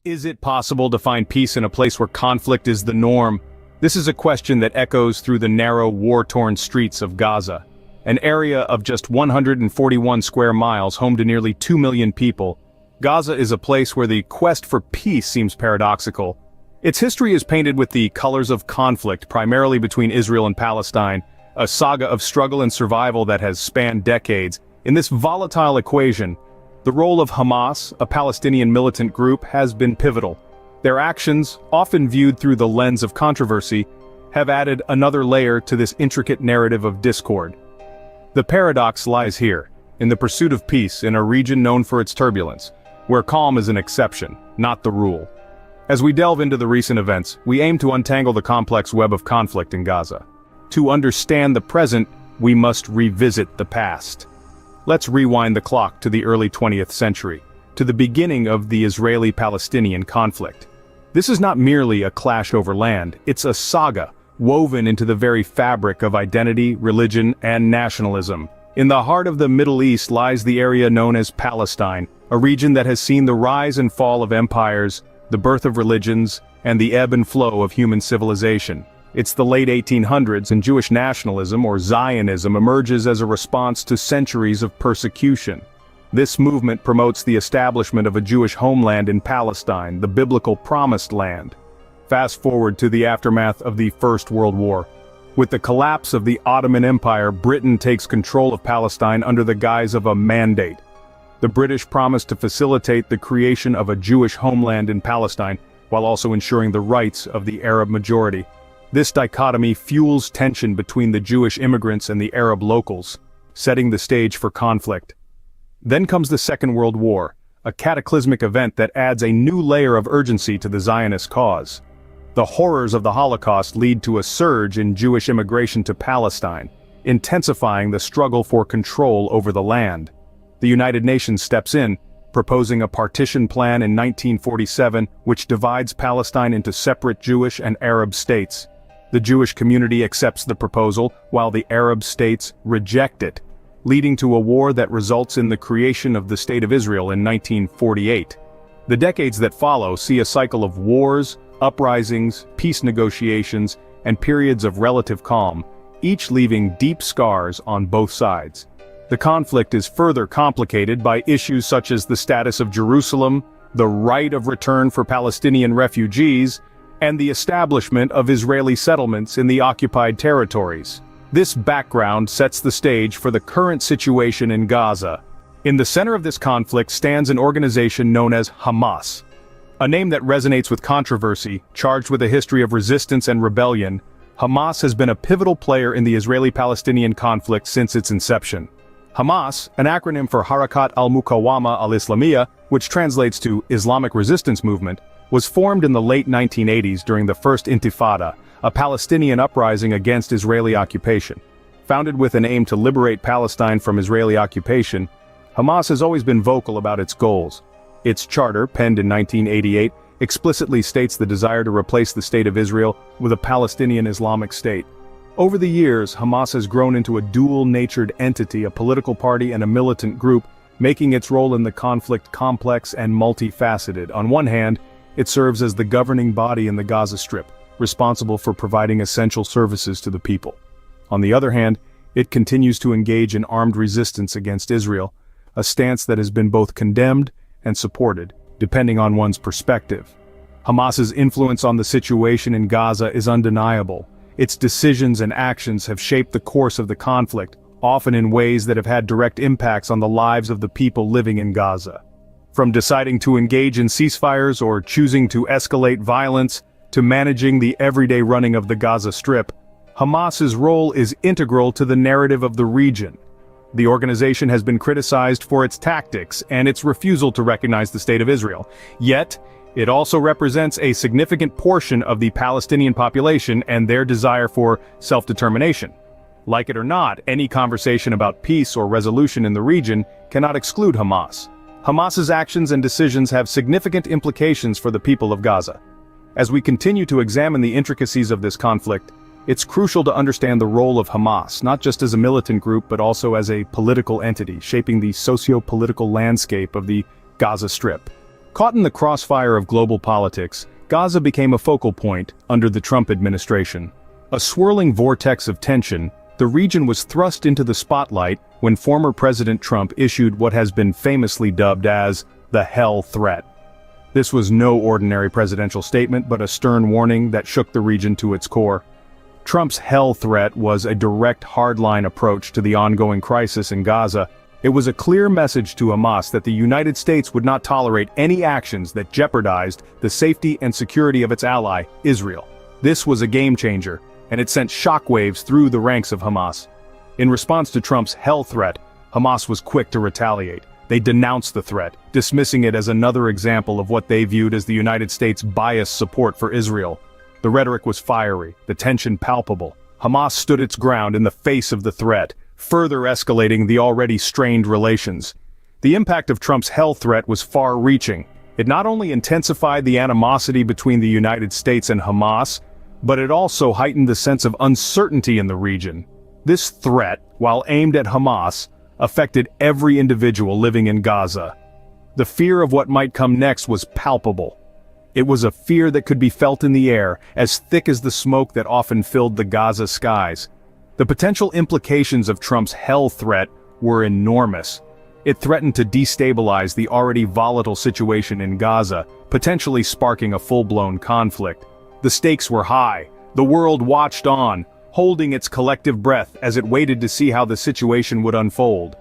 Is it possible to find peace in a place where conflict is the norm? This is a question that echoes through the narrow, war-torn streets of Gaza. An area of just 141 square miles home to nearly 2 million people, Gaza is a place where the quest for peace seems paradoxical. Its history is painted with the colors of conflict, primarily between Israel and Palestine, a saga of struggle and survival that has spanned decades. In this volatile equation, the role of Hamas, a Palestinian militant group, has been pivotal. Their actions, often viewed through the lens of controversy, have added another layer to this intricate narrative of discord. The paradox lies here, in the pursuit of peace in a region known for its turbulence, where calm is an exception, not the rule. As we delve into the recent events, we aim to untangle the complex web of conflict in Gaza. To understand the present, we must revisit the past. Let's rewind the clock to the early 20th century, to the beginning of the Israeli-Palestinian conflict. This is not merely a clash over land, it's a saga, woven into the very fabric of identity, religion, and nationalism. In the heart of the Middle East lies the area known as Palestine, a region that has seen the rise and fall of empires, the birth of religions, and the ebb and flow of human civilization. It's the late 1800s and Jewish nationalism, or Zionism, emerges as a response to centuries of persecution. This movement promotes the establishment of a Jewish homeland in Palestine, the biblical Promised Land. Fast forward to the aftermath of the First World War. With the collapse of the Ottoman Empire, Britain takes control of Palestine under the guise of a mandate. The British promised to facilitate the creation of a Jewish homeland in Palestine, while also ensuring the rights of the Arab majority. This dichotomy fuels tension between the Jewish immigrants and the Arab locals, setting the stage for conflict. Then comes the Second World War, a cataclysmic event that adds a new layer of urgency to the Zionist cause. The horrors of the Holocaust lead to a surge in Jewish immigration to Palestine, intensifying the struggle for control over the land. The United Nations steps in, proposing a partition plan in 1947 which divides Palestine into separate Jewish and Arab states. The Jewish community accepts the proposal, while the Arab states reject it, leading to a war that results in the creation of the State of Israel in 1948. The decades that follow see a cycle of wars, uprisings, peace negotiations, and periods of relative calm, each leaving deep scars on both sides. The conflict is further complicated by issues such as the status of Jerusalem, the right of return for Palestinian refugees, and the establishment of Israeli settlements in the occupied territories. This background sets the stage for the current situation in Gaza. In the center of this conflict stands an organization known as Hamas. A name that resonates with controversy, charged with a history of resistance and rebellion, Hamas has been a pivotal player in the Israeli-Palestinian conflict since its inception. Hamas, an acronym for Harakat al-Muqawama al-Islamiyya, which translates to Islamic Resistance Movement, was formed in the late 1980s during the First Intifada, a Palestinian uprising against Israeli occupation. Founded with an aim to liberate Palestine from Israeli occupation, Hamas has always been vocal about its goals. Its charter, penned in 1988, explicitly states the desire to replace the State of Israel with a Palestinian Islamic State. Over the years, Hamas has grown into a dual-natured entity, a political party and a militant group, making its role in the conflict complex and multifaceted. On one hand, it serves as the governing body in the Gaza Strip, responsible for providing essential services to the people. On the other hand, it continues to engage in armed resistance against Israel, a stance that has been both condemned and supported, depending on one's perspective. Hamas's influence on the situation in Gaza is undeniable. Its decisions and actions have shaped the course of the conflict, often in ways that have had direct impacts on the lives of the people living in Gaza. From deciding to engage in ceasefires or choosing to escalate violence, to managing the everyday running of the Gaza Strip, Hamas's role is integral to the narrative of the region. The organization has been criticized for its tactics and its refusal to recognize the State of Israel. Yet, it also represents a significant portion of the Palestinian population and their desire for self-determination. Like it or not, any conversation about peace or resolution in the region cannot exclude Hamas. Hamas's actions and decisions have significant implications for the people of Gaza. As we continue to examine the intricacies of this conflict, it's crucial to understand the role of Hamas, not just as a militant group but also as a political entity, shaping the socio-political landscape of the Gaza Strip. Caught in the crossfire of global politics, Gaza became a focal point under the Trump administration. A swirling vortex of tension, the region was thrust into the spotlight when former President Trump issued what has been famously dubbed as the hell threat. This was no ordinary presidential statement but a stern warning that shook the region to its core. Trump's hell threat was a direct hardline approach to the ongoing crisis in Gaza. It was a clear message to Hamas that the United States would not tolerate any actions that jeopardized the safety and security of its ally, Israel. This was a game changer, and it sent shockwaves through the ranks of Hamas. In response to Trump's hell threat, Hamas was quick to retaliate. They denounced the threat, dismissing it as another example of what they viewed as the United States' biased support for Israel. The rhetoric was fiery, the tension palpable. Hamas stood its ground in the face of the threat, further escalating the already strained relations. The impact of Trump's hell threat was far-reaching. It not only intensified the animosity between the United States and Hamas, but it also heightened the sense of uncertainty in the region. This threat, while aimed at Hamas, affected every individual living in Gaza. The fear of what might come next was palpable. It was a fear that could be felt in the air, as thick as the smoke that often filled the Gaza skies. The potential implications of Trump's hell threat were enormous. It threatened to destabilize the already volatile situation in Gaza, potentially sparking a full-blown conflict. The stakes were high. The world watched on, holding its collective breath as it waited to see how the situation would unfold.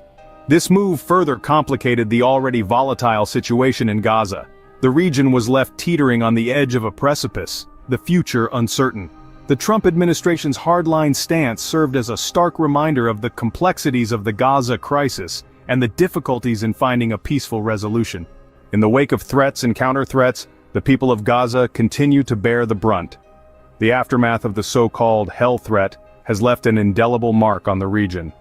This move further complicated the already volatile situation in Gaza. The region was left teetering on the edge of a precipice, the future uncertain. The Trump administration's hardline stance served as a stark reminder of the complexities of the Gaza crisis and the difficulties in finding a peaceful resolution. In the wake of threats and counter-threats, the people of Gaza continue to bear the brunt. The aftermath of the so-called hell threat has left an indelible mark on the region.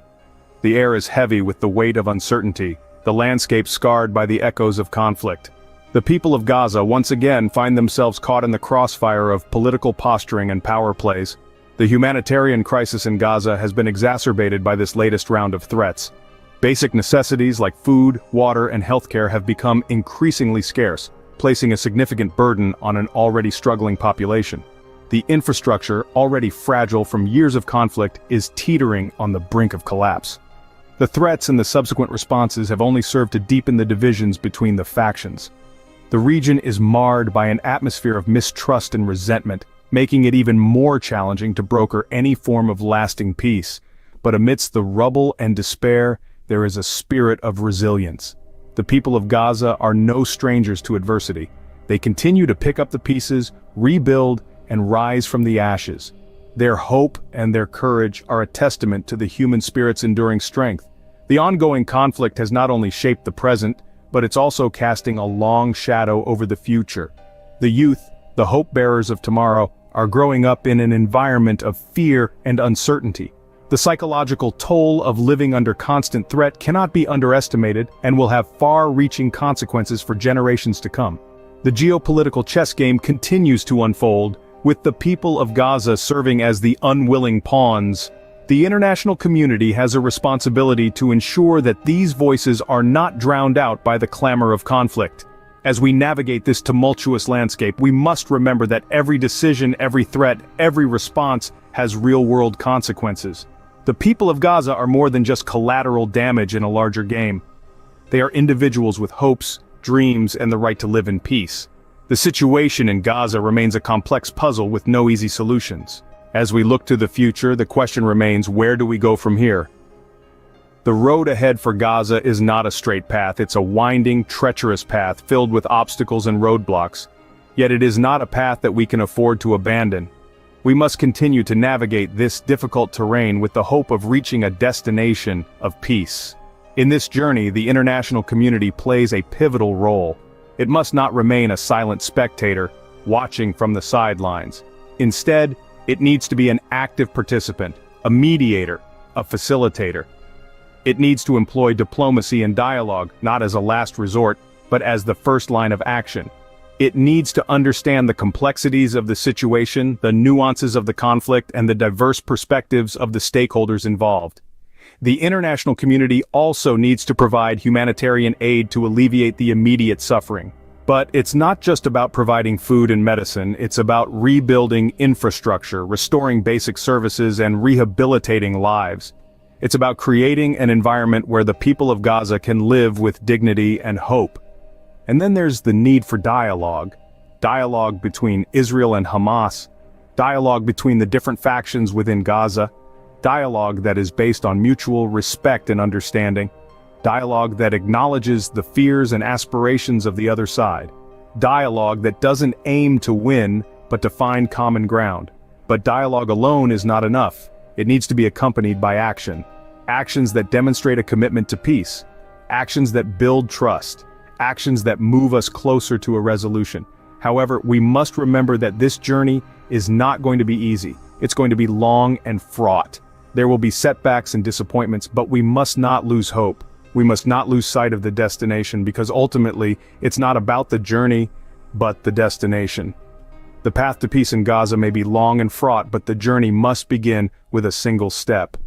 The air is heavy with the weight of uncertainty, the landscape scarred by the echoes of conflict. The people of Gaza once again find themselves caught in the crossfire of political posturing and power plays. The humanitarian crisis in Gaza has been exacerbated by this latest round of threats. Basic necessities like food, water, and healthcare have become increasingly scarce, placing a significant burden on an already struggling population. The infrastructure, already fragile from years of conflict, is teetering on the brink of collapse. The threats and the subsequent responses have only served to deepen the divisions between the factions. The region is marred by an atmosphere of mistrust and resentment, making it even more challenging to broker any form of lasting peace. But amidst the rubble and despair, there is a spirit of resilience. The people of Gaza are no strangers to adversity. They continue to pick up the pieces, rebuild, and rise from the ashes. Their hope and their courage are a testament to the human spirit's enduring strength. The ongoing conflict has not only shaped the present, but it's also casting a long shadow over the future. The youth, the hope-bearers of tomorrow, are growing up in an environment of fear and uncertainty. The psychological toll of living under constant threat cannot be underestimated and will have far-reaching consequences for generations to come. The geopolitical chess game continues to unfold, with the people of Gaza serving as the unwilling pawns. The international community has a responsibility to ensure that these voices are not drowned out by the clamor of conflict. As we navigate this tumultuous landscape, we must remember that every decision, every threat, every response has real-world consequences. The people of Gaza are more than just collateral damage in a larger game. They are individuals with hopes, dreams, and the right to live in peace. The situation in Gaza remains a complex puzzle with no easy solutions. As we look to the future, the question remains, where do we go from here? The road ahead for Gaza is not a straight path. It's a winding, treacherous path filled with obstacles and roadblocks. Yet it is not a path that we can afford to abandon. We must continue to navigate this difficult terrain with the hope of reaching a destination of peace. In this journey, the international community plays a pivotal role. It must not remain a silent spectator, watching from the sidelines. Instead, it needs to be an active participant, a mediator, a facilitator. It needs to employ diplomacy and dialogue, not as a last resort, but as the first line of action. It needs to understand the complexities of the situation, the nuances of the conflict, and the diverse perspectives of the stakeholders involved. The international community also needs to provide humanitarian aid to alleviate the immediate suffering. But it's not just about providing food and medicine, it's about rebuilding infrastructure, restoring basic services, and rehabilitating lives. It's about creating an environment where the people of Gaza can live with dignity and hope. And then there's the need for dialogue. Dialogue between Israel and Hamas. Dialogue between the different factions within Gaza. Dialogue that is based on mutual respect and understanding. Dialogue that acknowledges the fears and aspirations of the other side. Dialogue that doesn't aim to win, but to find common ground. But dialogue alone is not enough. It needs to be accompanied by action. Actions that demonstrate a commitment to peace. Actions that build trust. Actions that move us closer to a resolution. However, we must remember that this journey is not going to be easy. It's going to be long and fraught. There will be setbacks and disappointments, but we must not lose hope. We must not lose sight of the destination, because ultimately, it's not about the journey, but the destination. The path to peace in Gaza may be long and fraught, but the journey must begin with a single step.